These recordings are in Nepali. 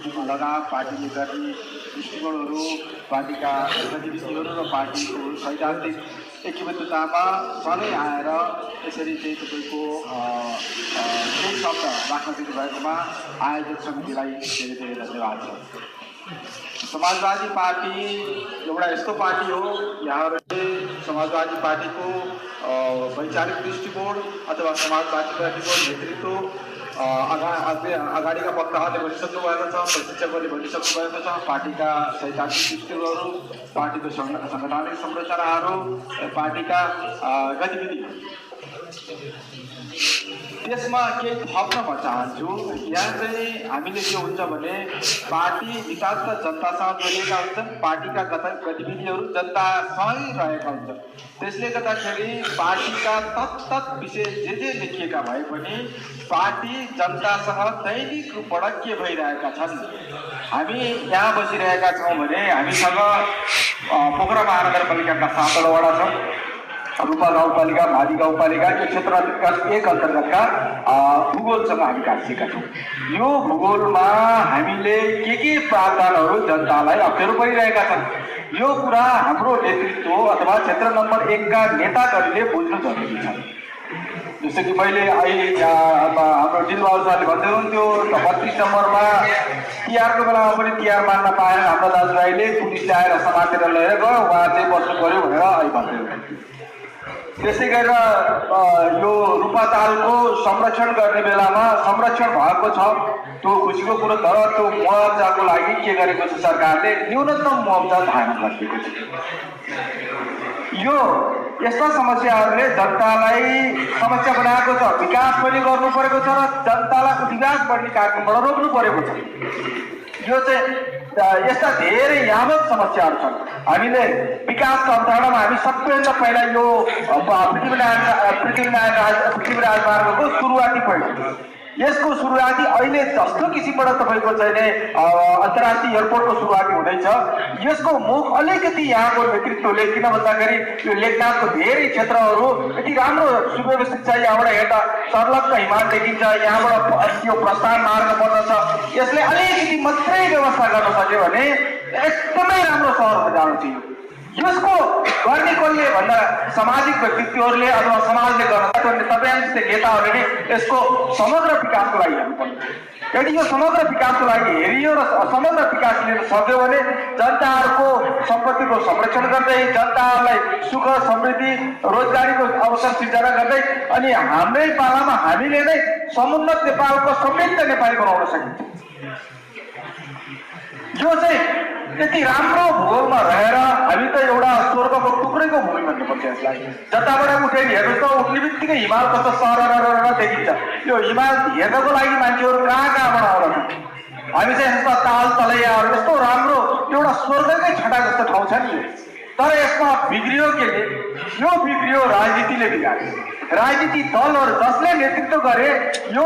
लगाम पार्टीले गर्ने दृष्टिकोणहरू पार्टीका गतिविधिहरू र पार्टीको सैद्धान्तिक एकीबद्धतामा सँगै आएर यसरी चाहिँ तपाईँको केही शब्द राख्न दिनुभएकोमा आयोजक समितिलाई धेरै धेरै धन्यवाद छ। समाजवादी पार्टी एउटा यस्तो पार्टी हो यहाँहरूले समाजवादी पार्टीको वैचारिक दृष्टिकोण अथवा समाजवादी पार्टीको नेतृत्व अगाडिका वक्ताहरूले भनिसक्नु भएको छ, प्रशिक्षकहरूले भनिसक्नु भएको छ। पार्टीका सैद्धान्तिक दृष्टिहरू, पार्टीको संगठनिक संरचनाहरू, पार्टीका गतिविधि त्यसमा केही थप्न म चाहन्छु। यहाँ चाहिँ हामीले के हुन्छ भने पार्टी विकास त जनतासँग जोडिएका हुन्छन्, पार्टीका गतिविधिहरू जनतासँगै रहेका हुन्छन्। त्यसले गर्दाखेरि पार्टीका तत्त विषय जे लेखिएका भए पनि पार्टी जनतासँग दैनिक रूपबाट के भइरहेका छन्। हामी यहाँ बसिरहेका छौँ भने हामीसँग पोखरा महानगरपालिकाका 7 वडा छन्, रूपा गाउँपालिका, भादी गाउँपालिका, यो क्षेत्र 1 अन्तर्गतका भूगोलसँग हामी गाँसिएका छौँ। यो भूगोलमा हामीले के प्रावधानहरू जनतालाई अप्ठ्यारो परिरहेका छन्, यो कुरा हाम्रो नेतृत्व अथवा क्षेत्र नम्बर 1 का नेतागणले बुझ्नु जरुरी छ। जस्तो कि मैले अहिले हाम्रो दिलबहादुर सरले भन्दै हुनुहुन्थ्यो 32 नम्बरमा तिहारको बेलामा पनि तिहार मान्न पाएन हाम्रो दाजुभाइले, पुलिसले आएर समातेर लिएर गयो, उहाँ चाहिँ बस्नु पर्यो भनेर अहिले भन्दै हुनुहुन्थ्यो। त्यसै गरेर यो रूपातालको संरक्षण गर्ने बेलामा संरक्षण भएको छ, त्यो खुसीको कुरो, तर त्यो मुआवजाको लागि के गरेको छ सरकारले, न्यूनतम मुआवजा धारण गरिदिएको छ। यो यस्ता समस्याहरूले जनतालाई समस्या बनाएको छ, विकास पनि गर्नु परेको छ र जनतालाई उद्विग्न बढ्ने कार्यक्रमबाट रोक्नु परेको छ। यो चाहिँ यस्ता धेरै यावत समस्याहरू छन्। हामीले विकासको अवधारणामा हामी सबैभन्दा पहिला यो पृथ्वी राजमार्गको सुरुवाती पहिलो, यसको सुरुवाती अहिले जस्तो किसिमबाट तपाईँको चाहिँ अन्तर्राष्ट्रिय एयरपोर्टको सुरुवाती हुँदैछ, यसको मुख अलिकति यहाँको नेतृत्वले, किन भन्दाखेरि यो लेखनाथको धेरै क्षेत्रहरू यति राम्रो सुव्यवस्थित छ, यहाँबाट हेर्दा सर्लक्क हिमाल देखिन्छ, यहाँबाट यो प्रस्थान मार्ग पर्दछ, यसले अलिकति मात्रै व्यवस्था गर्न सक्यो भने एकदमै राम्रो सहरमा जानु थियो। यसको गर्ने कसले भन्दा सामाजिक व्यक्तित्वहरूले अथवा समाजले गर्न सक्ने तपाईँ जस्तै नेताहरूले नै यसको समग्र विकासको लागि हेर्नुपर्छ। यदि यो समग्र विकासको लागि हेरियो र समग्र विकास लिन सक्यो भने जनताहरूको सम्पत्तिको संरक्षण गर्दै, जनताहरूलाई सुख समृद्धि रोजगारीको अवसर सिर्जना गर्दै अनि हाम्रै पालामा हामीले नै समुन्नत नेपालको समृद्ध नेपाली बनाउन सकिन्छ। यो चाहिँ यति राम्रो भूगोलमा रहेर हामी त एउटा स्वर्गको टुक्रेको भूमि भन्नुपर्छ यसलाई। जताबाट उठेर हेर्नुहोस् त उठ्ने बित्तिकै हिमाल कस्तो सरर देखिन्छ। यो हिमाल हेर्नको लागि मान्छेहरू कहाँबाट आउँछन्। हामी चाहिँ यस्ता ताल तलैयाहरू यस्तो राम्रो एउटा स्वर्गकै छटा जस्तो ठाउँ छ नि। तर यसमा बिग्रियो के, यो बिग्रियो राजनीतिले बिगार्यो। राजनीति दलहरू जसले नेतृत्व गरे यो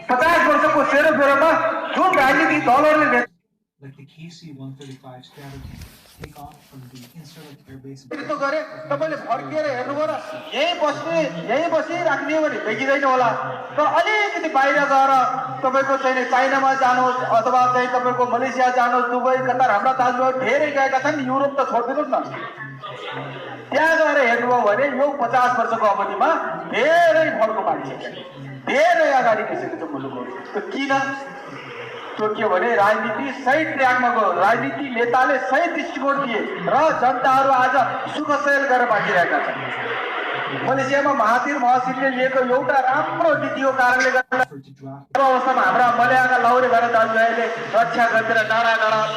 50 वर्षको सेरोफेरोमा जुन राजनीतिक दलहरूले like the KC-135 strategy, take off from the Incirlik Air Base. गरे तपाईले फर्केर हेर्नुभयो र यही बसिराख्ने हो भने देखिँदैन होला। तर अलिकति बाहिर गएर तपाईँको चाहिँ चाइनामा जानुहोस् अथवा चाहिँ तपाईँको मलेसिया जानुहोस्, दुबई, कतार, हाम्रा दाजुभाइ धेरै गएका छन्, युरोप त छोडिदिनुहोस् न। त्यहाँ गएर हेर्नुभयो भने यो 50 वर्षको अवधिमा धेरै फरक मान्छे, धेरै अगाडि गइसकेको छ मुलुकहरू। किन? त्यो के भने राजनीति सही ट्र्याकमा गयो, राजनीति नेताले सही दृष्टिकोण दिए र जनताहरू आज सुखशैल गरेर बाँचिरहेका छन्। मलेसियामा महातिर महसिनले लिएको एउटा राम्रो नीतिको कारणले गर्दा अवस्थामा हाम्रा मलयाका लाउरे भएर दाजुभाइले रक्षा गरेर डाँडा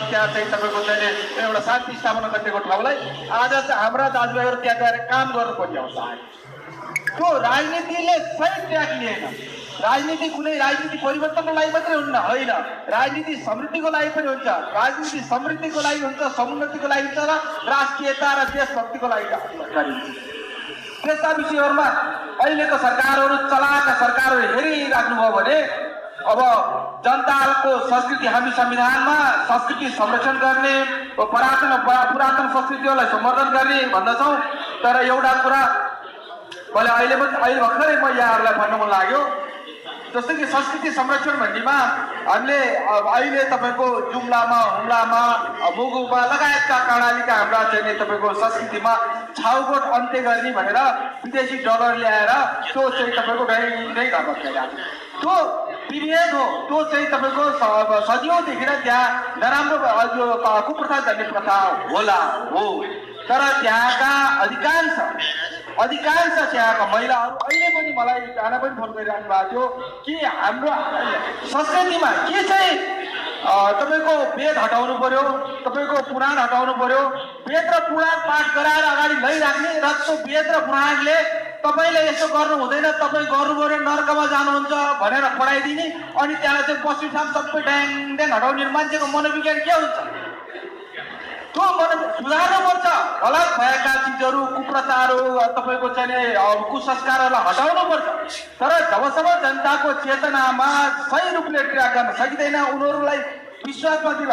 त्यहाँ चाहिँ तपाईँको चाहिँ एउटा शान्ति स्थापना गरिदिएको ठाउँलाई आज चाहिँ हाम्रा दाजुभाइहरू त्यहाँ गएर काम गर्नुपर्ने अवस्था आयो। त्यो राजनीतिले सही ट्र्याक लिएन। राजनीति कुनै राजनीति परिवर्तनको लागि मात्रै हुन्न, होइन, राजनीति समृद्धिको लागि पनि हुन्छ। राजनीति समृद्धिको लागि हुन्छ, समुन्नतिको लागि हुन्छ र राष्ट्रियता र देशभक्तिको लागि गरिन्छ। त्यस्ता विषयहरूमा अहिलेको सरकारहरू चलाएका सरकारहरू हेरिराख्नुभयो भने अब जनताको संस्कृति, हामी संविधानमा संस्कृति संरक्षण गर्ने, पुरातन संस्कृतिहरूलाई सम्वर्धन गर्ने भन्दछौँ। तर एउटा कुरा मैले अहिले भर्खरै म यहाँहरूलाई भन्न मन लाग्यो, जस्तै कि संस्कृति संरक्षण भन्नेमा हामीले अहिले तपाईँको जुम्लामा, हुम्लामा, मुगुमा लगायतका कर्णालीका हाम्रा चाहिँ तपाईँको संस्कृतिमा छाउगोठ अन्त्य गर्ने भनेर विदेशी डलर ल्याएर त्यो चाहिँ तपाईँको नै धर्म खेलाएको त्यो विभेद हो। त्यो चाहिँ तपाईँको सदियौँदेखि नै त्यहाँ नराम्रो कुप्रथा गर्ने प्रथा होला हो। तर त्यहाँका अधिकांश त्यहाँका महिलाहरू अहिले पनि मलाई जान पनि फोन गरिरहनु भएको थियो कि हाम्रो संस्कृतिमा के चाहिँ तपाईँको वेद हटाउनु पर्यो, तपाईँको पुराण हटाउनु पर्यो। वेद र पुराण पाठ गराएर अगाडि लैराख्ने र त्यो वेद र पुराणले तपाईँले यसो गर्नु हुँदैन, तपाईँ गर्नुभयो नर्कमा जानुहुन्छ भनेर पढाइदिने अनि त्यहाँ चाहिँ पश्चिम साम सबै ड्याङ ड्याङ हटाउने मान्छेको मनोविज्ञान के हुन्छ? त्यो सुधार्नुपर्छ। गलत भएका चिजहरू, कुप्रथाहरू, तपाईँको चाहिँ कुसंस्कारहरूलाई हटाउनुपर्छ। तर जबसम्म जनताको चेतनामा सही रूपले ट्र्याक गर्न सकिँदैन, उनीहरूलाई विश्वासमा दिन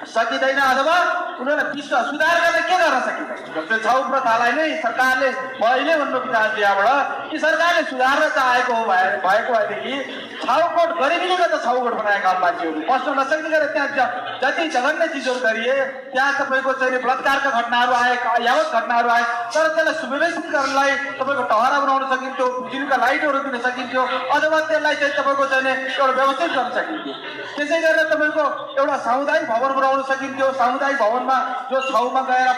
सकिँदैन अथवा उनीहरूलाई विश्वास सुधार गर्न के गर्न सकिँदैन। जस्तै छाउ प्रथालाई नै सरकारले मैले भन्नु चाहन्छु यहाँबाट कि सरकारले सुधार्न चाहेको हो भएको भएदेखि छाउकोट गरिबीले गर्दा छाउकोट बनाएका मान्छेहरू बस्न नसक्ने गरेर त्यहाँ जति जघन्य चिजहरू गरिए, त्यहाँ तपाईँको चाहिँ बलात्कारका घटनाहरू आए, यावत घटनाहरू आए। तर त्यसलाई सुव्यवस्थित गर्नलाई तपाईँको टहरा बनाउन सकिन्थ्यो, बिजुलीका लाइटहरू दिन सकिन्थ्यो अथवा त्यसलाई चाहिँ तपाईँको चाहिँ एउटा व्यवस्थित गर्न सकिन्थ्यो। त्यसै गरेर तपाईँको एउटा सामुदायिक भवन बनाउन सकिन्थ्यो। सामुदायिक भवनमा जो छाउमा गएर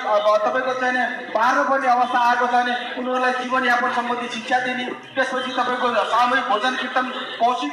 तपाईँको चाहिँ बार्नुपर्ने अवस्था आएको छ भने उनीहरूलाई जीवनयापन सम्बन्धी शिक्षा दिने, त्यसपछि तपाईँको सामूहिक भोजन कीर्तन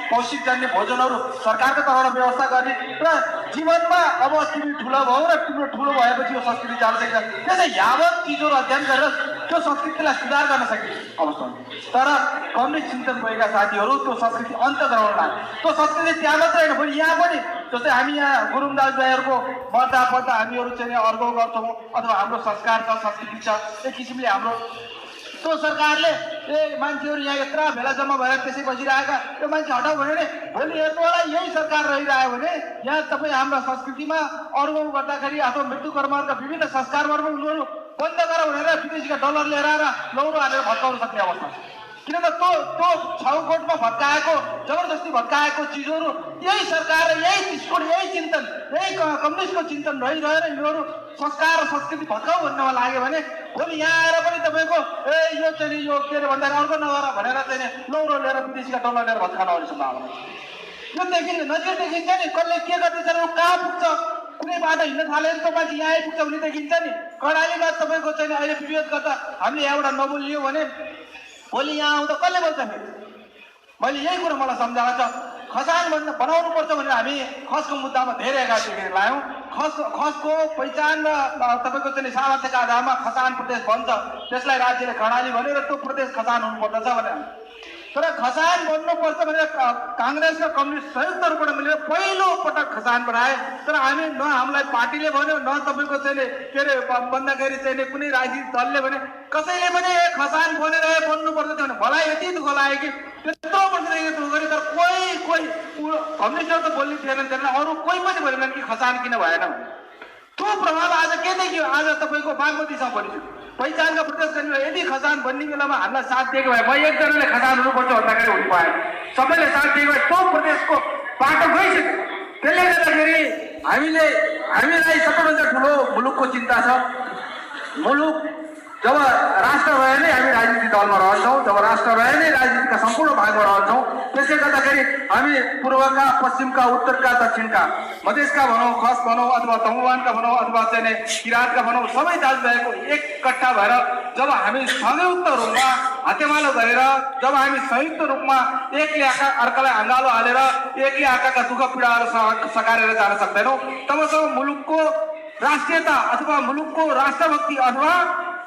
पौष्टिक जान्ने भोजनहरू सरकारको तर्फबाट व्यवस्था गर्ने र जीवनमा अब तिमी ठुलो भयो र तिम्रो ठुलो भएपछि यो संस्कृति जान सकिन्छ। त्यसै यावत चिजहरू अध्ययन गरेर त्यो संस्कृतिलाई सुधार गर्न सकिन्छ अवस्था। तर कम्युनिस्ट चिन्तन भएका साथीहरू त्यो संस्कृति अन्त गराउन लाग्यो। त्यो संस्कृति त्यहाँ मात्रै होइन, फेरि यहाँ पनि जस्तै हामी यहाँ गुरुङ दाजुभाइहरूको मर्दा पर्दा हामीहरू चाहिँ अर्को गर्छौँ अथवा हाम्रो संस्कार छ, संस्कृति छ। एक किसिमले हाम्रो त्यो सरकारले मान्छेहरू यहाँ यत्र भेला जम्मा भएर त्यसै बसिरहेका त्यो मान्छे हटाउ भन्यो भने भोलि हेर्नु होला यही सरकार रहिरह्यो भने यहाँ तपाईँ हाम्रो संस्कृतिमा अरू गर्दाखेरि अथवा मृत्यु कर्महरूका विभिन्न संस्कारहरूमा उनीहरू बन्द गर भनेर विदेशीका डलर लिएर लौरो हालेर भत्काउन सक्ने अवस्था छ। किनभने त्यो छाउकोटमा भत्काएको, जबरजस्ती भत्काएको चिजहरू यही सरकार र यही स्कुल, यही चिन्तन, यही कम्युनिस्टको चिन्तन रहिरहेर यिनीहरू संस्कार र संस्कृति भत्काउ भन्नमा लाग्यो भने भोलि यहाँ आएर पनि तपाईँको यो चाहिँ यो के अरे भन्दाखेरि अर्को नगर भनेर चाहिँ लौरो लिएर विदेशीका डलर लिएर भत्काउन आउने सम्भावना छ। यो देखिन्छ, नजिक देखिन्छ नि कसले के गर्दैछ र कहाँ पुग्छ, कुनै बाटो हिँड्न थाल्यो भने त्यो मान्छे यहाँ आइपुग्छ भने देखिन्छ नि। कर्णालीमा तपाईँको चाहिँ अहिले विरोध गर्दा हामीले यहाँबाट नबोलियो भने भोलि यहाँ आउँदा कसले बोल्छ फेरि? मैले यही कुरो मलाई सम्झाएको छ। खसान बनाउनुपर्छ भनेर हामी खसको मुद्दामा धेरै एकातिर लायौँ। खसको पहिचान र तपाईँको चाहिँ सामर्थ्यका आधारमा खसान प्रदेश बन्छ, त्यसलाई राज्यले कर्णाली भन्यो र त्यो प्रदेश खसान हुनुपर्दछ भनेर। तर खसान बन्नुपर्छ भनेर काङ्ग्रेस र कम्युनिस्ट संयुक्त रूपबाट मिलेर पहिलो पटक खसान बनाए। तर हामी न हामीलाई पार्टीले भन्यो न तपाईँको चाहिँ के अरे बन्दाखेरि चाहिँ कुनै राजनीतिक दलले भने कसैले पनि खसान बनेर बन्नुपर्छ भने मलाई यति दुःख लाग्यो कि त्यत्रो वर्षदेखि दुःख गरेँ। तर कोही कम्युनिस्टहरू त बोल्ने थिएन, अरू कोही पनि बोलेनन् कि खसान किन भएन भने। त्यो प्रभाव आज के देखियो? आज तपाईँको बागमतीसँग बनियो पहिचानका प्रदेश गर्ने यदि खसान बन्ने बेलामा हामीलाई साथ दिएको भए, म एकजनाले खसान हुनुपर्छ भन्दाखेरि हुनु पाएन, सबैले साथ दिएको भए त्यो प्रदेशको बाटो गइसक्यो। त्यसले गर्दाखेरि हामीलाई सबैभन्दा ठुलो मुलुकको चिन्ता छ। मुलुक जब राष्ट्र भए नै हामी राजनीतिक दलमा रहन्छौँ, जब राष्ट्र भए नै राजनीतिका सम्पूर्ण भागमा रहन्छौँ। त्यसले गर्दाखेरि हामी पूर्वका, पश्चिमका, उत्तरका, दक्षिणका, मधेसका भनौँ, खस भनौँ अथवा तमुवानका भनौँ अथवा चाहिँ किराँतका भनौँ, सबै दाजुभाइको एककट्ठा भएर जब हामी संयुक्त रूपमा हातेमालो गरेर, जब हामी संयुक्त रूपमा एकले अर्कालाई अँगालो हालेर एकले अर्काका दुःख पीडाहरू सकारेर जान सक्दैनौँ, तबसम्म मुलुकको राष्ट्रियता अथवा मुलुकको राष्ट्रभक्ति अथवा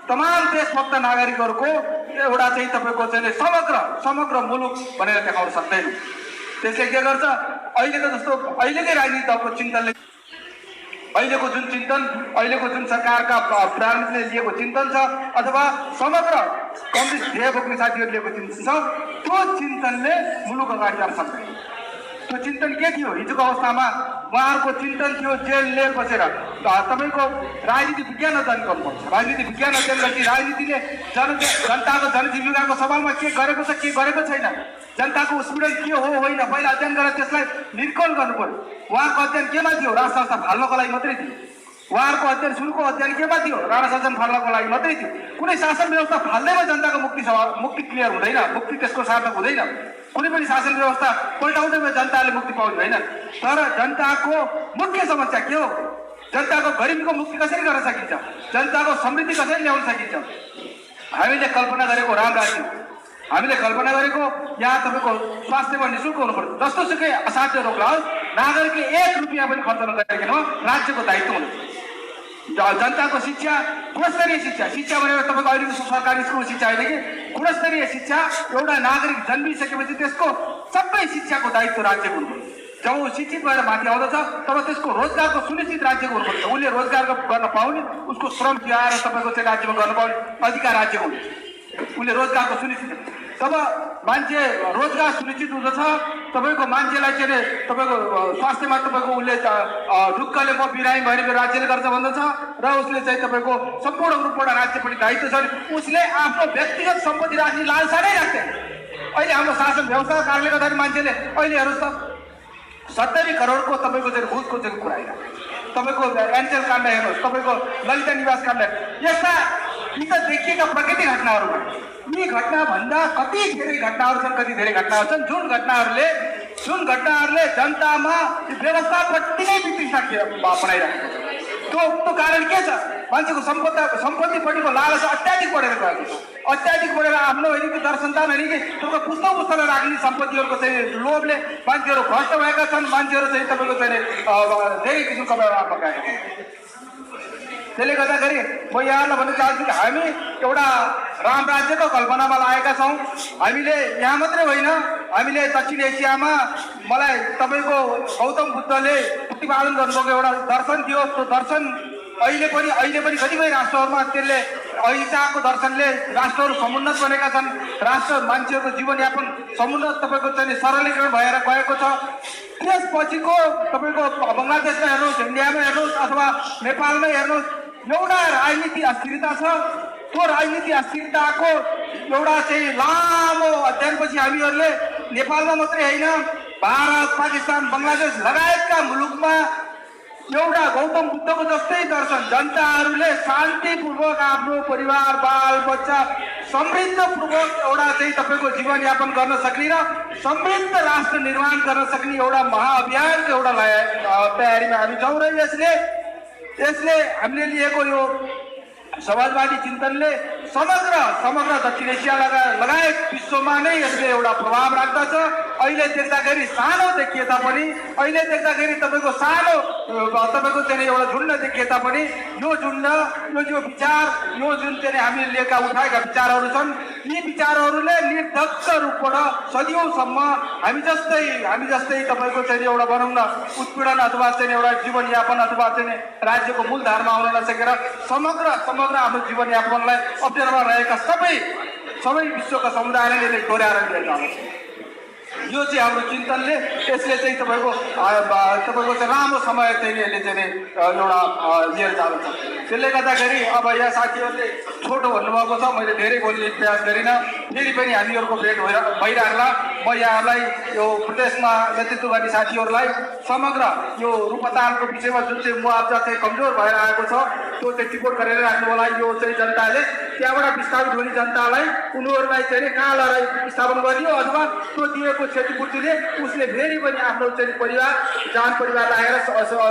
तमाम देशभक्त नागरिकहरूको एउटा चाहिँ तपाईँको चाहिँ समग्र मुलुक भनेर देखाउन सक्दैन। त्यसले के गर्छ? अहिलेको जस्तो अहिलेकै राजनीतिक दलको चिन्तनले, अहिलेको जुन चिन्तन, अहिलेको जुन सरकारका प्रधानमन्त्रीले लिएको चिन्तन छ अथवा समग्र कम्युनिस्ट ध्येय बोक्ने साथीहरूले लिएको चिन्तन छ, त्यो चिन्तनले मुलुक अगाडि जान सक्दैन। त्यो चिन्तन के थियो? हिजोको अवस्थामा उहाँहरूको चिन्तन थियो जेल लिएर बसेर तपाईँको राजनीति विज्ञान अध्ययन गर्नुपर्छ। राजनीति विज्ञान अध्ययन गरेपछि राजनीतिले जनताको जनजीविकाको सवालमा के गरेको छ, के गरेको छैन, जनताको उत्पीडन के हो होइन पहिला अध्ययन गरेर त्यसलाई निर्कल गर्नु पर्यो। उहाँको अध्ययन केमा थियो? राज संस्था फाल्नको लागि मात्रै थियो। उहाँहरूको अध्ययन सुरुको अध्ययन केमा थियो? राणा शासन फाल्नको लागि मात्रै थियो। कुनै शासन व्यवस्था फाल्दैमा जनताको मुक्ति क्लियर हुँदैन, मुक्ति त्यसको सार्थक हुँदैन। कुनै पनि शासन व्यवस्था पल्टाउँदैमा जनताले मुक्ति पाउँदैन। तर जनताको मुख्य समस्या के हो? जनताको गरिबीको मुक्ति कसरी गर्न सकिन्छ? जनताको समृद्धि कसरी ल्याउन सकिन्छ? हामीले कल्पना गरेको राम राज्य, हामीले कल्पना गरेको यहाँ तपाईँको स्वास्थ्यमा निःशुल्क हुनुपर्छ। जस्तोसुकै असाध्य रोग होस्, नागरिकले 1 रुपियाँ पनि खर्च नगरिकन राज्यको दायित्व हुनुहुन्छ। जनताको शिक्षा, गुणस्तरीय शिक्षा, शिक्षा भनेर तपाईँको अहिलेको सरकारी स्कुल शिक्षा होइन कि गुणस्तरीय शिक्षा, एउटा नागरिक जन्मिसकेपछि त्यसको सबै शिक्षाको दायित्व राज्यको हुनुपर्छ। जब ऊ शिक्षित भएर माथि आउँदछ तब त्यसको रोजगारको सुनिश्चित राज्यको हुनुपर्छ। उसले रोजगार गर्न पाउने, उसको श्रम तिहाएर तपाईँको चाहिँ राज्यमा गर्न पाउने अधिकार राज्यको हुन्छ। उसले रोजगारको सुनिश्चित, तब मान्छे रोजगार सुनिश्चित हुँदछ। तपाईँको मान्छेलाई चाहिँ तपाईँको स्वास्थ्यमा तपाईँको उसले ढुक्कले म बिरामी भनेको राज्यले गर्छ भन्दछ र उसले चाहिँ तपाईँको सम्पूर्ण रूपबाट राज्यपट्टि दायित्व छ। उसले आफ्नो व्यक्तिगत सम्पत्ति राख्ने लालसा नै राख्दैन। अहिले हाम्रो शासन व्यवस्थाको कारणले गर्दाखेरि मान्छेले अहिले हेर्नुहोस् त 70 करोडको तपाईँको चाहिँ घुसको चाहिँ कुरा आइरहेको, तपाईँको एन्टेल काण्ड हेर्नुहोस्, तपाईँको ललिता निवास काण्ड, यस्ता यी त देखिएका प्रकृति घटनाहरू भए। यी घटनाभन्दा कति धेरै घटनाहरू छन्, कति धेरै घटनाहरू छन् जुन घटनाहरूले जनतामा व्यवस्थापट्टि नै वितृष्णा बनाइरहेको छ। त्यो कारण के छ? मान्छेको सम्पत्तिपट्टिको लालसा अत्याधिक बढेर गएको छ। अत्याधिक बढेर आफ्नो होइन कि दरसन्तान होइन कि तपाईँको पुस्तकमा राख्ने सम्पत्तिहरूको चाहिँ लोभले मान्छेहरू भ्रष्ट भएका छन्। मान्छेहरू चाहिँ तपाईँको चाहिँ धेरै किसिमको व्यवहारमा गएका छन्। त्यसले गर्दाखेरि म यहाँलाई भन्न चाहन्छु कि हामी एउटा राम राज्यको कल्पनामा लागेका छौँ। हामीले यहाँ मात्रै होइन, हामीले दक्षिण एसियामा मलाई तपाईँको गौतम बुद्धले प्रतिपादन गर्नुभएको एउटा दर्शन थियो। त्यो दर्शन अहिले पनि कतिपय राष्ट्रहरूमा त्यसले अहिंसाको दर्शनले राष्ट्रहरू समुन्नत बनेका छन्। राष्ट्र मान्छेहरूको जीवनयापन समुन्नत तपाईँको चाहिँ सरलीकरण भएर गएको छ। त्यसपछिको तपाईँको बङ्गलादेशमा हेर्नुहोस्, इन्डियामा हेर्नुहोस् अथवा नेपालमै हेर्नुहोस्, एउटा राजनीति अस्थिरता छ। त्यो राजनीति अस्थिरताको एउटा चाहिँ लामो अध्ययनपछि हामीहरूले नेपालमा मात्रै होइन, भारत, पाकिस्तान, बङ्गलादेश लगायतका मुलुकमा एउटा गौतम बुद्धको जस्तै दर्शन, जनताहरूले शान्तिपूर्वक आफ्नो परिवार बाल बच्चा समृद्धपूर्वक एउटा चाहिँ तपाईँको जीवनयापन गर्न सक्ने र समृद्ध राष्ट्र निर्माण गर्न सक्ने एउटा महाअभियानको एउटा तयारीमा हामी छौँ। र यसले हामीले लिएको यो समाजवादी चिन्तनले समग्र दक्षिण एसिया लगायत विश्वमा नै यसले एउटा प्रभाव राख्दछ। अहिले देख्दाखेरि सानो देखिए तापनि, अहिले देख्दाखेरि तपाईँको सानो तपाईँको चाहिँ एउटा झुन्ड देखिए तापनि यो झुन्ड, यो विचार, यो जुन चाहिँ हामीले लिएका उठाएका विचारहरू छन्, यी विचारहरूले निर्धक्क रूपबाट सदियौँसम्म हामी जस्तै तपाईँको चाहिँ एउटा भनौँ न उत्पीडन अथवा चाहिँ एउटा जीवनयापन अथवा चाहिँ राज्यको मूलधारमा आउन नसकेर समग्र आफ्नो जीवनयापनलाई अप्ठ्यारोमा रहेका सबै विश्वका समुदायले डोर्याएर लिएका हुन्छन्। यो चाहिँ हाम्रो चिन्तनले यसले चाहिँ तपाईँको चाहिँ लामो समय चाहिँ यसले चाहिँ एउटा लिएर जान्छ। त्यसले गर्दाखेरि अब यहाँ साथीहरूले छोटो भन्नुभएको छ, मैले धेरै बोल्ने प्रयास गरिनँ। फेरि पनि हामीहरूको भेट भइरहेला। म यहाँलाई यो प्रदेशमा नेतृत्व गर्ने साथीहरूलाई समग्र यो रूपतालको विषयमा जुन चाहिँ मुआवजा चाहिँ कमजोर भएर आएको छ त्यो चाहिँ टिपोट गरेर राख्नु होला। यो चाहिँ जनताले त्यहाँबाट विस्थापित हुने जनतालाई उनीहरूलाई चाहिँ कहाँ लडाइ स्थापना गरियो अथवा त्यो दिएको क्षतिपूर्तिले उसले फेरि पनि आफ्नो चाहिँ परिवार परिवार राखेर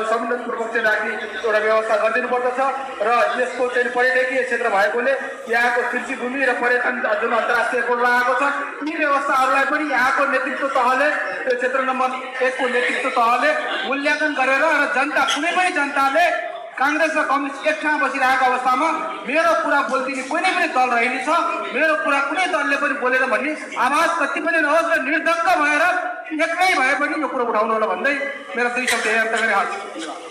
समुन्नतपूर्वक चाहिँ राख्ने एउटा व्यवस्था गरिदिनु पर्दछ। र यसको चाहिँ पर्यटकीय क्षेत्र भएकोले यहाँको कृषि भूमि र पर्यटन जुन अन्तर्राष्ट्रिय कोड लगाएको छ, यी व्यवस्थाहरूलाई पनि यहाँको नेतृत्व तहले, यो क्षेत्र नम्बर 1 को नेतृत्व तहले मूल्याङ्कन गरेर र जनता, कुनै पनि जनताले काङ्ग्रेस र कम्युनिस्ट एक ठाउँ बसिरहेको अवस्थामा मेरो कुरा बोलिदिने कुनै पनि दल रहेनछ, मेरो कुरा कुनै दलले पनि बोलेर भन्ने आवाज कति पनि नहोस् र निर्धक्क भएर एक्लै भए पनि यो कुरो उठाउनु होला भन्दै मेरो 2 शब्द यहाँ अन्त गरे।